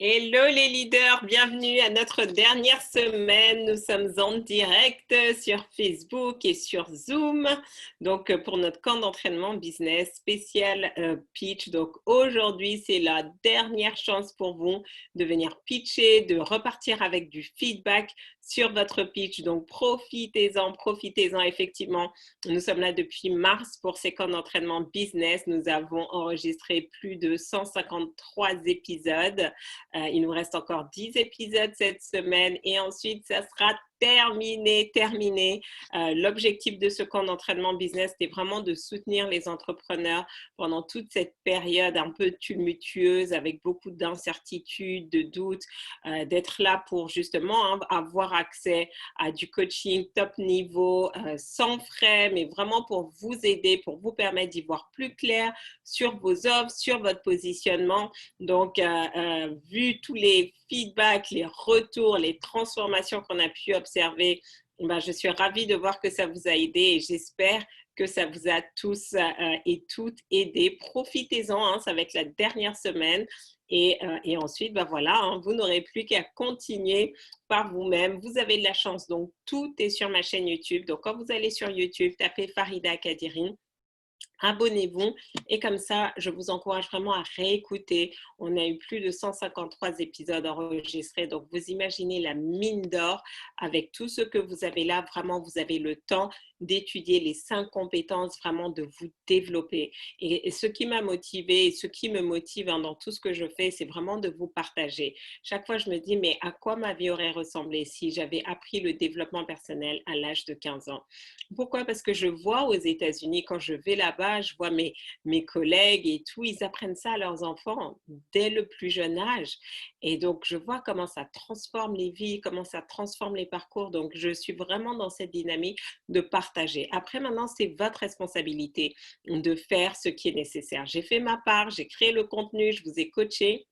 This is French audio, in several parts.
Hello les leaders, bienvenue à notre dernière semaine. Nous sommes en direct sur Facebook et sur Zoom. Donc pour notre camp d'entraînement business spécial pitch. Donc aujourd'hui, c'est la dernière chance pour vous de venir pitcher, de repartir avec du feedback sur votre pitch. Donc profitez-en, profitez-en effectivement. Nous sommes là depuis mars pour ces camps d'entraînement business. Nous avons enregistré plus de 153 épisodes. Il nous reste encore 10 épisodes cette semaine et ensuite, ça sera terminé. L'objectif de ce camp d'entraînement business, c'était vraiment de soutenir les entrepreneurs pendant toute cette période un peu tumultueuse avec beaucoup d'incertitudes, de doutes, d'être là pour justement avoir accès à du coaching top niveau, sans frais, mais vraiment pour vous aider, pour vous permettre d'y voir plus clair sur vos offres, sur votre positionnement. Donc, vu tous les feedbacks, les retours, les transformations qu'on a pu observer, je suis ravie de voir que ça vous a aidé et j'espère que ça vous a tous et toutes aidé. Profitez-en, ça va être la dernière semaine. Et ensuite, voilà, vous n'aurez plus qu'à continuer par vous-même. Vous avez de la chance, donc tout est sur ma chaîne YouTube. Donc, quand vous allez sur YouTube, tapez Farida Kadiri. Abonnez-vous et comme ça, je vous encourage vraiment à réécouter. On a eu plus de 153 épisodes enregistrés, donc vous imaginez la mine d'or avec tout ce que vous avez là. Vraiment, vous avez le temps d'étudier les 5 compétences, vraiment de vous développer. Et ce qui m'a motivée et ce qui me motive dans tout ce que je fais, c'est vraiment de vous partager. Chaque fois, je me dis, mais à quoi ma vie aurait ressemblé si j'avais appris le développement personnel à l'âge de 15 ans? Pourquoi? Parce que je vois aux États-Unis, quand je vais là-bas, je vois mes collègues et tout, ils apprennent ça à leurs enfants dès le plus jeune âge. Et donc, je vois comment ça transforme les vies, comment ça transforme les parcours. Donc, je suis vraiment dans cette dynamique de partager. Après, maintenant, c'est votre responsabilité de faire ce qui est nécessaire. J'ai fait ma part, j'ai créé le contenu, je vous ai coaché.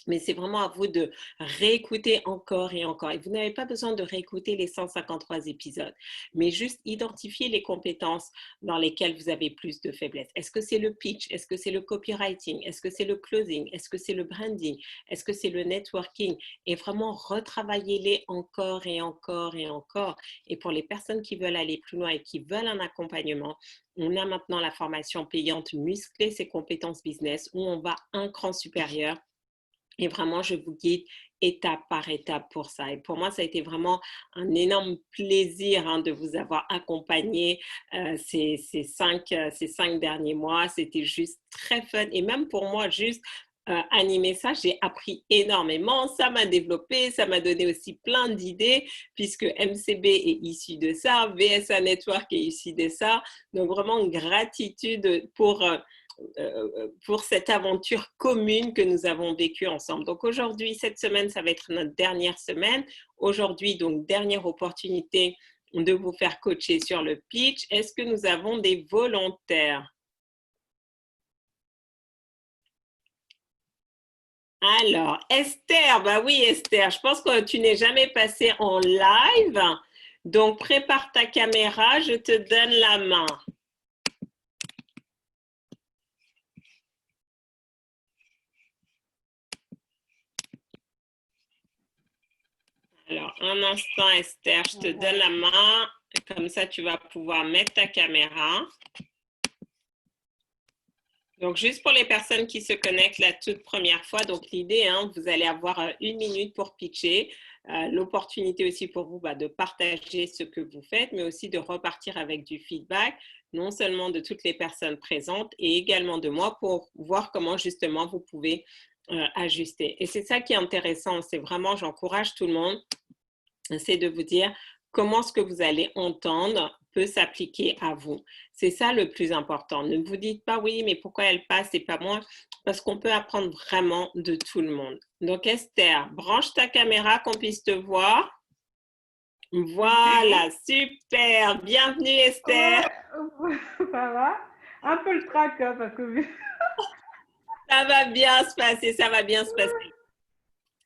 Mais c'est vraiment à vous de réécouter encore et encore. Et vous n'avez pas besoin de réécouter les 153 épisodes, mais juste identifier les compétences dans lesquelles vous avez plus de faiblesse. Est-ce que c'est le pitch? Est-ce que c'est le copywriting? Est-ce que c'est le closing? Est-ce que c'est le branding? Est-ce que c'est le networking? Et vraiment retravaillez-les encore et encore et encore. Et pour les personnes qui veulent aller plus loin et qui veulent un accompagnement, on a maintenant la formation payante Muscler ses compétences business où on va un cran supérieur. Et vraiment, je vous guide étape par étape pour ça. Et pour moi, ça a été vraiment un énorme plaisir de vous avoir accompagné ces 5 derniers mois. C'était juste très fun. Et même pour moi, juste animer ça, j'ai appris énormément. Ça m'a développé, ça m'a donné aussi plein d'idées puisque MCB est issu de ça, VSA Network est issu de ça. Donc vraiment, gratitude pour cette aventure commune que nous avons vécue ensemble. Donc aujourd'hui, cette semaine, ça va être notre dernière semaine. Aujourd'hui, donc, dernière opportunité de vous faire coacher sur le pitch. Est-ce que nous avons des volontaires? Alors, Esther, bah oui, Esther, je pense que tu n'es jamais passée en live. Donc, prépare ta caméra, je te donne la main. Alors, un instant, Esther, je te donne la main. Comme ça, tu vas pouvoir mettre ta caméra. Donc, juste pour les personnes qui se connectent la toute première fois, donc l'idée, vous allez avoir 1 minute pour pitcher. L'opportunité aussi pour vous de partager ce que vous faites, mais aussi de repartir avec du feedback, non seulement de toutes les personnes présentes et également de moi pour voir comment justement vous pouvez ajuster. Et c'est ça qui est intéressant, c'est vraiment, j'encourage tout le monde, c'est de vous dire comment ce que vous allez entendre peut s'appliquer à vous. C'est ça le plus important. Ne vous dites pas oui, mais pourquoi elle passe et pas moi? Parce qu'on peut apprendre vraiment de tout le monde. Donc Esther, branche ta caméra qu'on puisse te voir. Voilà, super. Bienvenue Esther. Ouais, ça va. Un peu le trac, parce que Ça va bien se passer, ça va bien se passer.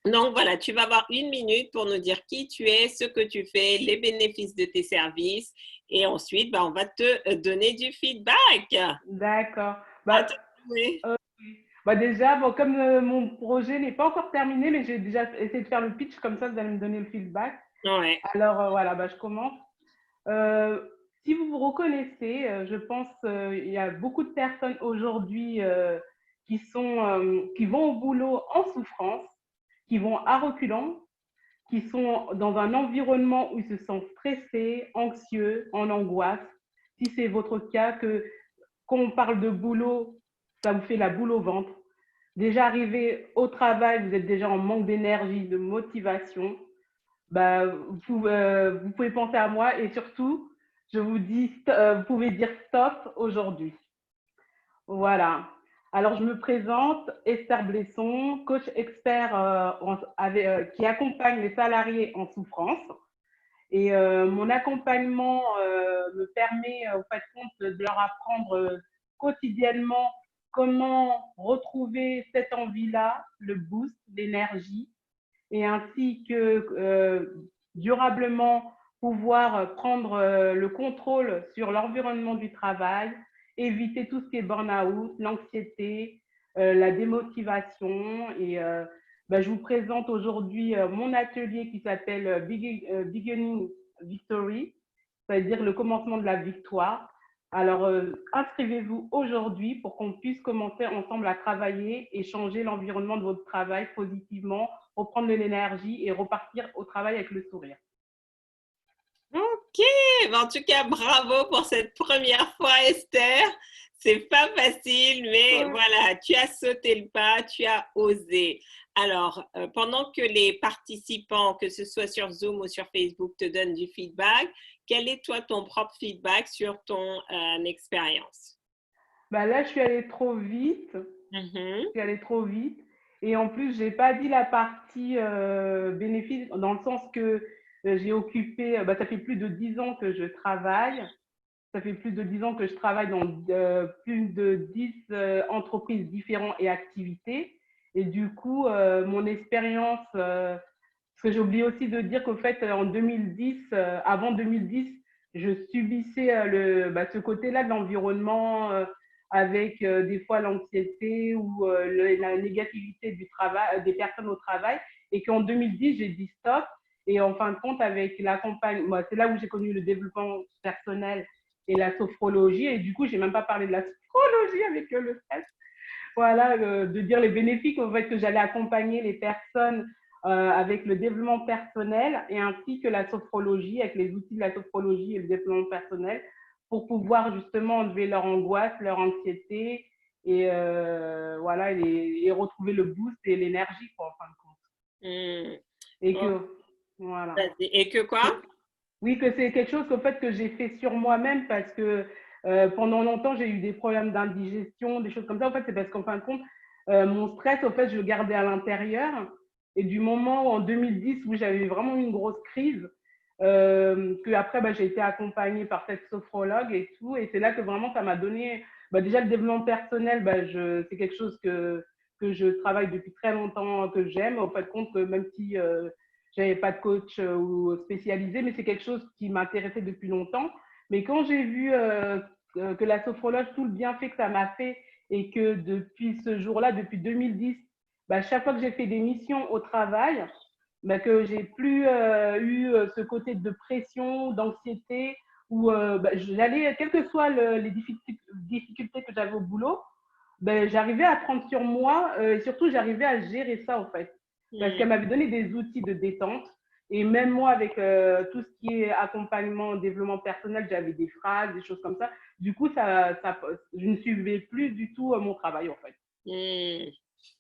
Donc voilà, tu vas avoir 1 minute pour nous dire qui tu es, ce que tu fais, les bénéfices de tes services. Et ensuite, on va te donner du feedback. D'accord. À Bah, te jouer. ok. Bah déjà, bon, comme mon projet n'est pas encore terminé, mais j'ai déjà essayé de faire le pitch, comme ça, vous allez me donner le feedback. Ouais. Alors, voilà, bah, je commence. Euh, Si vous vous reconnaissez, je pense il y a beaucoup de personnes aujourd'hui qui vont au boulot en souffrance, qui vont à reculons, qui sont dans un environnement où ils se sentent stressés, anxieux, en angoisse. Si c'est votre cas, que quand on parle de boulot, ça vous fait la boule au ventre. Déjà arrivé au travail, vous êtes déjà en manque d'énergie, de motivation. Bah, vous pouvez penser à moi et surtout, je vous dis, vous pouvez dire stop aujourd'hui. Voilà. Alors, je me présente, Esther Blesson, coach expert qui accompagne les salariés en souffrance. Et mon accompagnement me permet, au fait de compte, de leur apprendre quotidiennement comment retrouver cette envie-là, le boost, l'énergie, et ainsi que durablement pouvoir prendre le contrôle sur l'environnement du travail, éviter tout ce qui est burn-out, l'anxiété, la démotivation. Et ben, je vous présente aujourd'hui mon atelier qui s'appelle Beginning Victory, c'est-à-dire le commencement de la victoire. Alors, inscrivez-vous aujourd'hui pour qu'on puisse commencer ensemble à travailler et changer l'environnement de votre travail positivement, reprendre de l'énergie et repartir au travail avec le sourire. Ok, ben, en tout cas, bravo pour cette première fois, Esther. C'est pas facile, mais Ouais. voilà, tu as sauté le pas, tu as osé. Alors, pendant que les participants, que ce soit sur Zoom ou sur Facebook, te donnent du feedback, quel est toi ton propre feedback sur ton expérience? Bah là, je suis allée trop vite. Mhm. Je suis allée trop vite. Et en plus, j'ai pas dit la partie bénéfice, dans le sens que j'ai occupé, bah, ça fait plus de 10 ans que je travaille. Ça fait plus de 10 ans que je travaille dans plus de 10 entreprises différentes et activités. Et du coup, mon expérience, parce que j'ai oublié aussi de dire qu'au fait, en 2010, avant 2010, je subissais ce côté-là de l'environnement avec des fois l'anxiété ou la négativité du travail, des personnes au travail. Et qu'en 2010, j'ai dit stop. Et en fin de compte, avec l'accompagnement, c'est là où j'ai connu le développement personnel et la sophrologie. Et du coup, j'ai même pas parlé de la sophrologie avec le stress. Voilà, de dire les bénéfices, en fait, que j'allais accompagner les personnes avec le développement personnel et ainsi que la sophrologie, avec les outils de la sophrologie et le développement personnel, pour pouvoir justement enlever leur angoisse, leur anxiété et voilà, et retrouver le boost et l'énergie, quoi, en fin de compte. Mm. Et Oh, que, voilà. et que quoi? Oui, que c'est quelque chose qu'en fait, que j'ai fait sur moi-même parce que pendant longtemps, j'ai eu des problèmes d'indigestion, des choses comme ça. En fait, c'est parce qu'en fin de compte, mon stress, en fait, je le gardais à l'intérieur. Et du moment en 2010 où j'avais vraiment une grosse crise, que après, bah, j'ai été accompagnée par cette sophrologue et tout. Et c'est là que vraiment, ça m'a donné, bah, déjà le développement personnel, bah, c'est quelque chose que je travaille depuis très longtemps, que j'aime. En fait, compte, même si j'avais pas de coach ou spécialisé, mais c'est quelque chose qui m'intéressait depuis longtemps. Mais quand j'ai vu que la sophrologue, tout le bienfait que ça m'a fait et que depuis ce jour-là, depuis 2010, bah, chaque fois que j'ai fait des missions au travail, bah, que j'ai plus eu ce côté de pression, d'anxiété, où bah, j'allais, quelles que soient les difficultés que j'avais au boulot, ben, j'arrivais à prendre sur moi et surtout j'arrivais à gérer ça en fait. Parce Mm. qu'elle m'avait donné des outils de détente. Et même moi, avec tout ce qui est accompagnement, développement personnel, j'avais des phrases, des choses comme ça. Du coup, je ne suivais plus du tout mon travail en fait. Mm.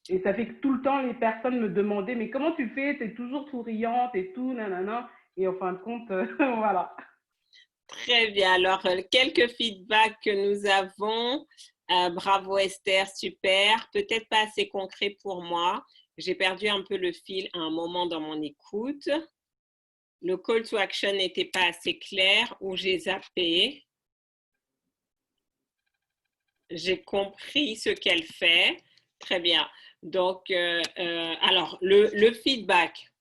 Et ça fait que tout le temps, les personnes me demandaient, mais comment tu fais? Tu es toujours souriante et tout, nanana. Et en fin de compte, voilà. Très bien. Alors, quelques feedbacks que nous avons. Bravo Esther, super. Peut-être pas assez concret pour moi. J'ai perdu un peu le fil à un moment dans mon écoute. Le call to action n'était pas assez clair ou j'ai zappé. J'ai compris ce qu'elle fait. Très bien. Donc, alors, le feedback.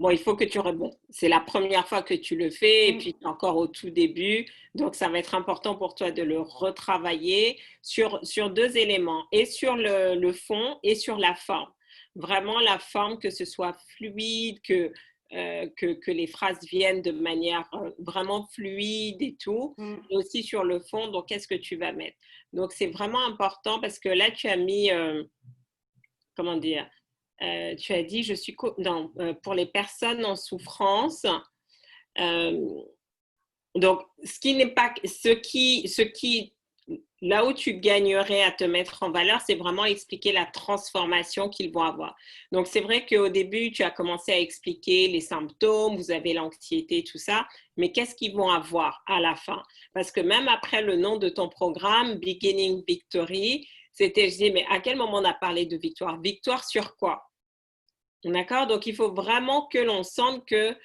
Bon, il faut que bon, c'est la première fois que tu le fais et Mm. puis tu es encore au tout début. Donc, ça va être important pour toi de le retravailler sur deux éléments, et sur le fond et sur la forme. Vraiment, la forme, que ce soit fluide, que les phrases viennent de manière vraiment fluide et tout. Mm. Et aussi sur le fond, donc qu'est-ce que tu vas mettre. Donc, c'est vraiment important parce que là, tu as mis, comment dire, tu as dit, je suis non, pour les personnes en souffrance. Euh, donc, ce qui n'est pas, là où tu gagnerais à te mettre en valeur, c'est vraiment expliquer la transformation qu'ils vont avoir. Donc, c'est vrai qu'au début, tu as commencé à expliquer les symptômes, vous avez l'anxiété, tout ça, mais qu'est-ce qu'ils vont avoir à la fin? Parce que même après le nom de ton programme, Beginning Victory, c'était, je dis, mais à quel moment on a parlé de victoire? Victoire sur quoi? D'accord? Donc, il faut vraiment que l'on sente que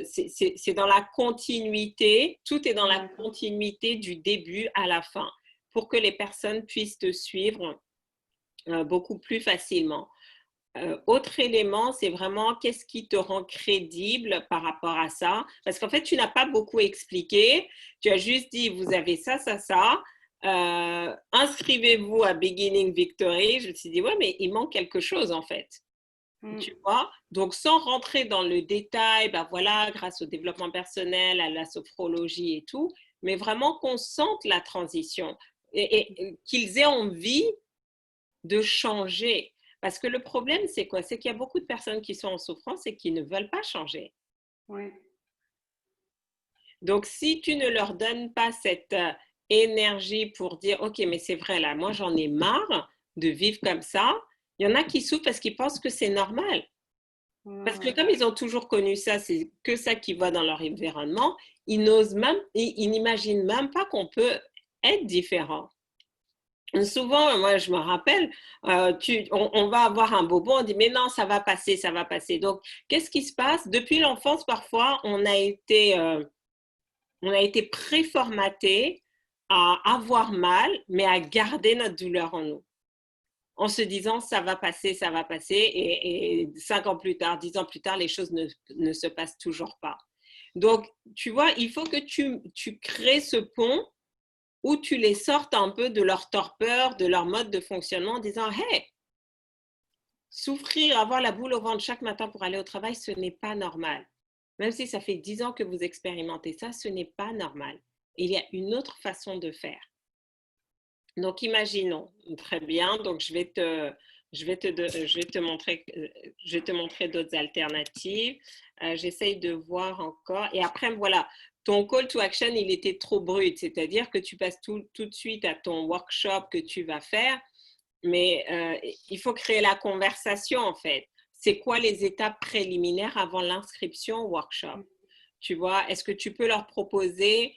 c'est dans la continuité, tout est dans la D'accord. continuité du début à la fin, pour que les personnes puissent te suivre beaucoup plus facilement. Autre élément, c'est vraiment qu'est-ce qui te rend crédible par rapport à ça. Parce qu'en fait, tu n'as pas beaucoup expliqué. Tu as juste dit, vous avez ça, ça, ça. Inscrivez-vous à Beginning Victory. Je me suis dit, ouais, mais il manque quelque chose en fait. Mm. Tu vois? Donc, sans rentrer dans le détail, ben voilà, grâce au développement personnel, à la sophrologie et tout, mais vraiment qu'on sente la transition et qu'ils aient envie de changer. Parce que le problème, c'est quoi? C'est qu'il y a beaucoup de personnes qui sont en souffrance et qui ne veulent pas changer. Oui. Donc, si tu ne leur donnes pas cette énergie pour dire, OK, mais c'est vrai, là, moi, j'en ai marre de vivre comme ça, il y en a qui souffrent parce qu'ils pensent que c'est normal. Parce que Ouais. comme ils ont toujours connu ça, c'est que ça qui va dans leur environnement, ils n'osent même, ils n'imaginent même pas qu'on peut être différent. Souvent, moi, je me rappelle, on va avoir un bobo, on dit, mais non, ça va passer, ça va passer. Donc, qu'est-ce qui se passe? Depuis l'enfance, parfois, on a été préformaté à avoir mal, mais à garder notre douleur en nous, en se disant ça va passer, et 5 ans plus tard, 10 ans plus tard, les choses ne se passent toujours pas. Donc, tu vois, il faut que tu crées ce pont où tu les sortes un peu de leur torpeur, de leur mode de fonctionnement, en disant, hey, souffrir, avoir la boule au ventre chaque matin pour aller au travail, ce n'est pas normal. Même si ça fait 10 ans que vous expérimentez ça, ce n'est pas normal. Il y a une autre façon de faire. Donc, imaginons, très bien, donc je vais te montrer, je vais te montrer d'autres alternatives. J'essaye de voir encore. Et après, voilà, ton call to action, il était trop brut, c'est-à-dire que tu passes tout de suite à ton workshop que tu vas faire, mais il faut créer la conversation en fait. C'est quoi les étapes préliminaires avant l'inscription au workshop? Tu vois, est-ce que tu peux leur proposer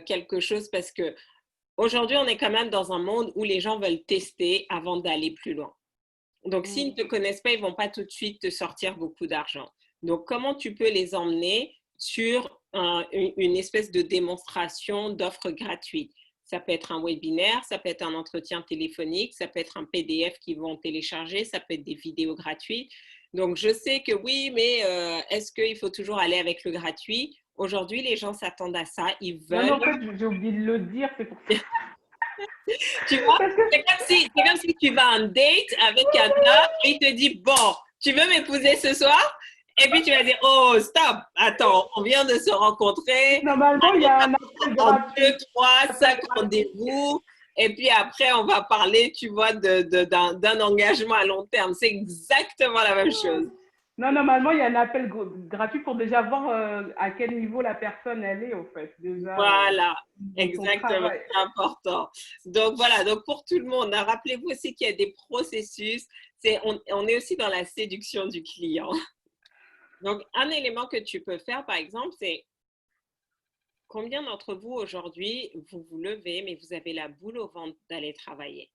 quelque chose? Parce que aujourd'hui, on est quand même dans un monde où les gens veulent tester avant d'aller plus loin. Donc, s'ils ne Mm. te connaissent pas, ils ne vont pas tout de suite te sortir beaucoup d'argent. Donc, comment tu peux les emmener sur une espèce de démonstration d'offres gratuites? Ça peut être un webinaire, ça peut être un entretien téléphonique, ça peut être un PDF qu'ils vont télécharger, ça peut être des vidéos gratuites. Donc, je sais que oui, mais est-ce qu'il faut toujours aller avec le gratuit? Aujourd'hui, les gens s'attendent à ça. Ils Non, mais veulent. en fait, j'ai oublié de le dire, c'est pour ça. Tu vois, Parce que, c'est comme si tu vas en date avec un homme et il te dit, bon, tu veux m'épouser ce soir? Et puis tu vas dire, oh, stop, attends, on vient de se rencontrer, normalement, il y a un appel en deux, gratuit. trois, Appel cinq gratuit. rendez-vous. Et puis après, on va parler, tu vois, d'un engagement à long terme. C'est exactement la même chose. Non, normalement, il y a un appel gratuit pour déjà voir à quel niveau la personne elle est, en fait, déjà Voilà, dans son exactement, travail. c'est important. Donc voilà, donc pour tout le monde, hein, rappelez-vous aussi qu'il y a des processus. On est aussi dans la séduction du client. Donc, un élément que tu peux faire, par exemple, c'est combien d'entre vous aujourd'hui, vous vous levez, mais vous avez la boule au ventre d'aller travailler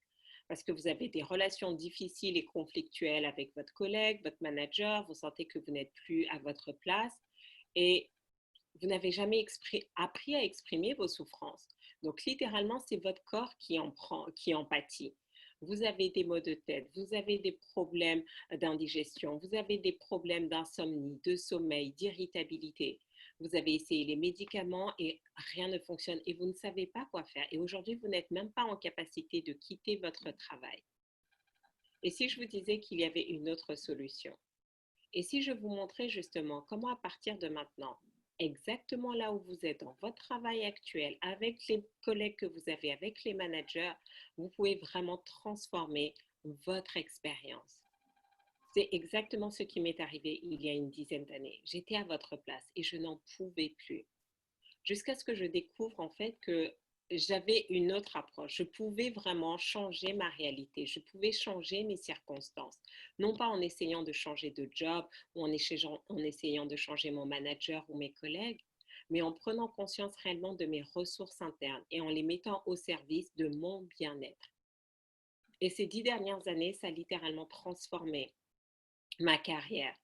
parce que vous avez des relations difficiles et conflictuelles avec votre collègue, votre manager, vous sentez que vous n'êtes plus à votre place et vous n'avez jamais appris à exprimer vos souffrances. Donc, littéralement, c'est votre corps qui en pâtit. vous avez des maux de tête, vous avez des problèmes d'indigestion, vous avez des problèmes d'insomnie, de sommeil, d'irritabilité. Vous avez essayé les médicaments et rien ne fonctionne et vous ne savez pas quoi faire. Et aujourd'hui, vous n'êtes même pas en capacité de quitter votre travail. Et si je vous disais qu'il y avait une autre solution? Et si je vous montrais justement comment à partir de maintenant, exactement là où vous êtes dans votre travail actuel, avec les collègues que vous avez, avec les managers, vous pouvez vraiment transformer votre expérience. C'est exactement ce qui m'est arrivé il y a une dizaine d'années. J'étais à votre place et je n'en pouvais plus. Jusqu'à ce que je découvre en fait que j'avais une autre approche. Je pouvais vraiment changer ma réalité. Je pouvais changer mes circonstances. Non pas en essayant de changer de job ou en essayant de changer mon manager ou mes collègues, mais en prenant conscience réellement de mes ressources internes et en les mettant au service de mon bien-être. Et ces 10 dernières années, ça a littéralement transformé ma carrière.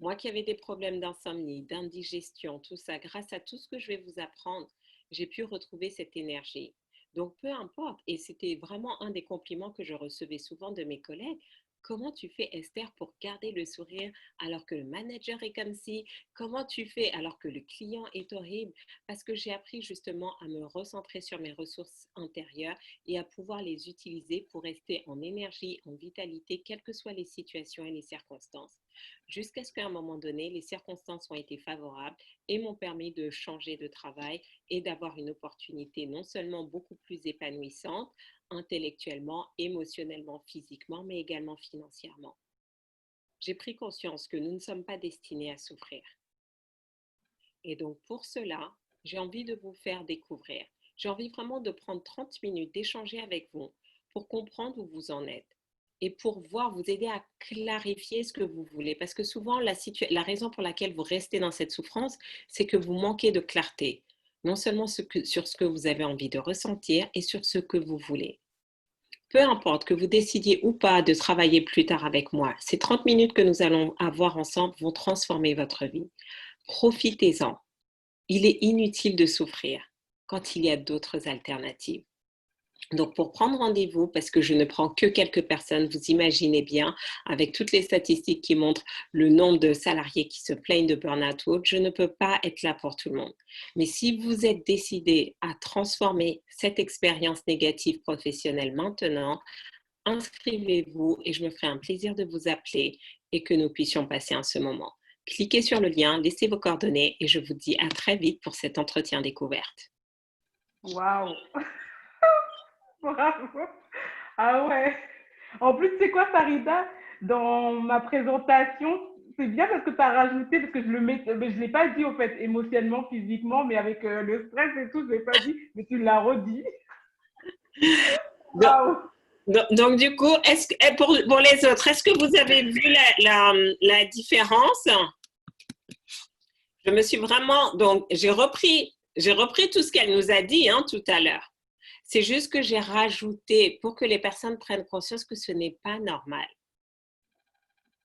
Moi qui avais des problèmes d'insomnie, d'indigestion, tout ça, grâce à tout ce que je vais vous apprendre, j'ai pu retrouver cette énergie. Donc, peu importe, et c'était vraiment un des compliments que je recevais souvent de mes collègues. Comment tu fais, Esther, pour garder le sourire alors que le manager est comme si? Comment tu fais alors que le client est horrible? Parce que j'ai appris justement à me recentrer sur mes ressources intérieures et à pouvoir les utiliser pour rester en énergie, en vitalité, quelles que soient les situations et les circonstances jusqu'à ce qu'à un moment donné, les circonstances ont été favorables et m'ont permis de changer de travail et d'avoir une opportunité non seulement beaucoup plus épanouissante, intellectuellement, émotionnellement, physiquement, mais également financièrement. J'ai pris conscience que nous ne sommes pas destinés à souffrir. Et donc pour cela, j'ai envie de vous faire découvrir. J'ai envie vraiment de prendre 30 minutes, d'échanger avec vous pour comprendre où vous en êtes et pour voir, vous aider à clarifier ce que vous voulez. Parce que souvent, la raison pour laquelle vous restez dans cette souffrance, c'est que vous manquez de clarté. Non seulement sur ce que vous avez envie de ressentir et sur ce que vous voulez. Peu importe que vous décidiez ou pas de travailler plus tard avec moi, ces 30 minutes que nous allons avoir ensemble vont transformer votre vie. Profitez-en. Il est inutile de souffrir quand il y a d'autres alternatives. Donc, pour prendre rendez-vous, parce que je ne prends que quelques personnes, vous imaginez bien, avec toutes les statistiques qui montrent le nombre de salariés qui se plaignent de burn-out ou autre, je ne peux pas être là pour tout le monde. Mais si vous êtes décidé à transformer cette expérience négative professionnelle maintenant, inscrivez-vous et je me ferai un plaisir de vous appeler et que nous puissions passer en ce moment. Cliquez sur le lien, laissez vos coordonnées et je vous dis à très vite pour cet entretien découverte. Waouh! Bravo! Ah ouais! En plus, c'est quoi, Farida? Dans ma présentation, c'est bien parce que tu as rajouté, parce que je le mets, mais je ne l'ai pas dit au fait, émotionnellement, physiquement, mais avec le stress et tout, je ne l'ai pas dit, mais tu l'as redit. Donc, Waouh! donc, du coup, pour les autres, est-ce que vous avez vu la différence? Je me suis vraiment, donc j'ai repris tout ce qu'elle nous a dit tout à l'heure. C'est juste que j'ai rajouté pour que les personnes prennent conscience que ce n'est pas normal.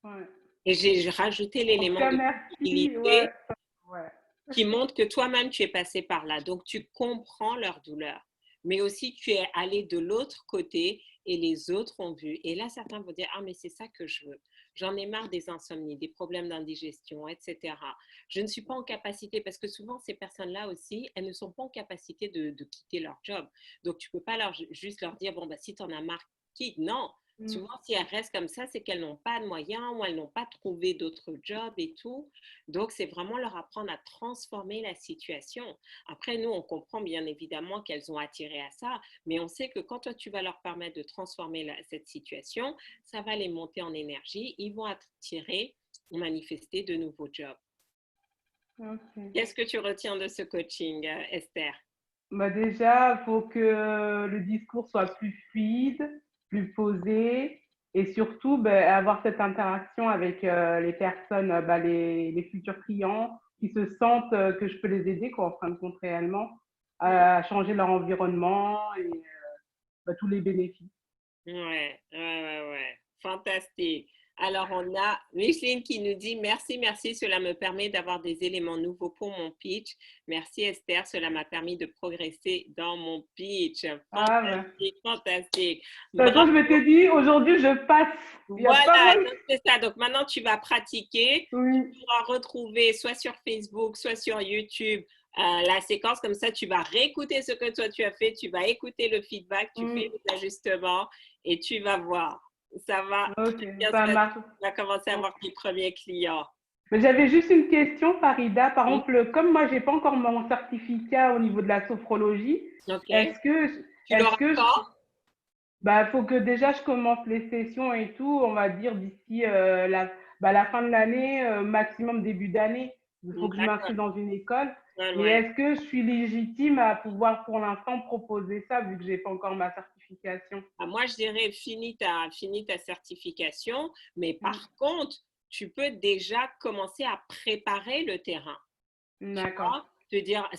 Ouais. Et j'ai rajouté En tout l'élément cas, de merci. possibilité Ouais. Ouais. qui montre que toi-même tu es passé par là. Donc tu comprends leur douleur, mais aussi tu es allé de l'autre côté et les autres ont vu. Et là, certains vont dire, ah mais c'est ça que je veux. J'en ai marre des insomnies, des problèmes d'indigestion, etc. Je ne suis pas en capacité, parce que souvent ces personnes-là aussi, elles ne sont pas en capacité de quitter leur job. Donc tu ne peux pas juste leur dire, bon, bah, si tu en as marre, quitte. Non. Mm. Souvent, si elles restent comme ça, c'est qu'elles n'ont pas de moyens ou elles n'ont pas trouvé d'autres jobs et tout. Donc, c'est vraiment leur apprendre à transformer la situation. Après, nous, on comprend bien évidemment qu'elles ont attiré à ça, mais on sait que quand toi, tu vas leur permettre de transformer cette situation, ça va les monter en énergie. Ils vont attirer ou manifester de nouveaux jobs. Ok. Qu'est-ce que tu retiens de ce coaching, Esther? Bah déjà, il faut que le discours soit plus fluide, plus posé et surtout avoir cette interaction avec les personnes, les futurs clients qui se sentent que je peux les aider quoi, en fin de compte réellement à changer leur environnement et tous les bénéfices. Ouais, ouais, ouais, ouais. Fantastique. Alors, on a Micheline qui nous dit merci, merci, cela me permet d'avoir des éléments nouveaux pour mon pitch. Merci Esther, cela m'a permis de progresser dans mon pitch. Ah, ben. Fantastique, fantastique. De toute façon, je Bravo. m'étais dit, aujourd'hui, je passe. Il y a pas Voilà, mal. donc c'est ça. Donc maintenant, tu vas pratiquer. Oui. Tu pourras retrouver soit sur Facebook, soit sur YouTube la séquence. Comme ça, tu vas réécouter ce que toi tu as fait. Tu vas écouter le feedback, tu fais les ajustements et tu vas voir. Ça va Ok, très bien se ça passer. marche. Tu vas commencer à avoir tes premiers clients. Mais j'avais juste une question, Farida. Par Oui. exemple, comme moi, j'ai pas encore mon certificat au niveau de la sophrologie, OK. est-ce que, Tu l'auras quand? bah, faut que déjà je commence les sessions et tout, on va dire d'ici la fin de l'année, maximum début d'année. Il faut que je D'accord. m'inscrive dans une école. Ouais, Mais ouais. est-ce que je suis légitime à pouvoir pour l'instant proposer ça vu que j'ai pas encore ma certification? Moi, je dirais finis ta certification, mais par contre, tu peux déjà commencer à préparer le terrain. Tu D'accord. vois, te dire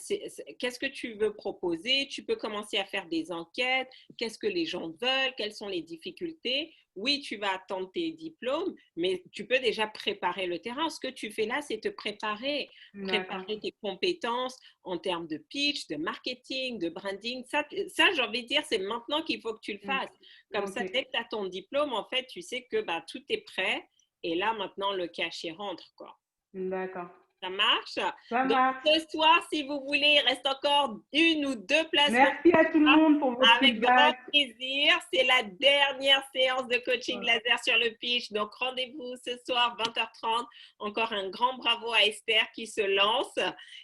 qu'est-ce que tu veux proposer, tu peux commencer à faire des enquêtes, qu'est-ce que les gens veulent, quelles sont les difficultés. Oui, tu vas attendre tes diplômes, mais tu peux déjà préparer le terrain. Ce que tu fais là, c'est te préparer, D'accord. préparer tes compétences en termes de pitch, de marketing, de branding. Ça j'ai envie de dire, c'est maintenant qu'il faut que tu le fasses. Comme ça, Ok. dès que tu as ton diplôme, en fait, tu sais que bah, tout est prêt et là, maintenant, le cachet rentre, quoi. D'accord. Ça marche? Ça Donc, marche. ce soir, si vous voulez, il reste encore une ou deux places pour Merci à tout le ça. monde pour votre Avec grand feedback. plaisir. C'est la dernière séance de coaching laser sur le pitch. Donc, rendez-vous ce soir, 20h30. Encore un grand bravo à Esther qui se lance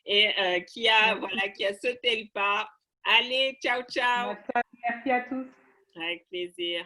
et qui a sauté le pas. Allez, ciao, ciao. Merci à tous. Avec plaisir.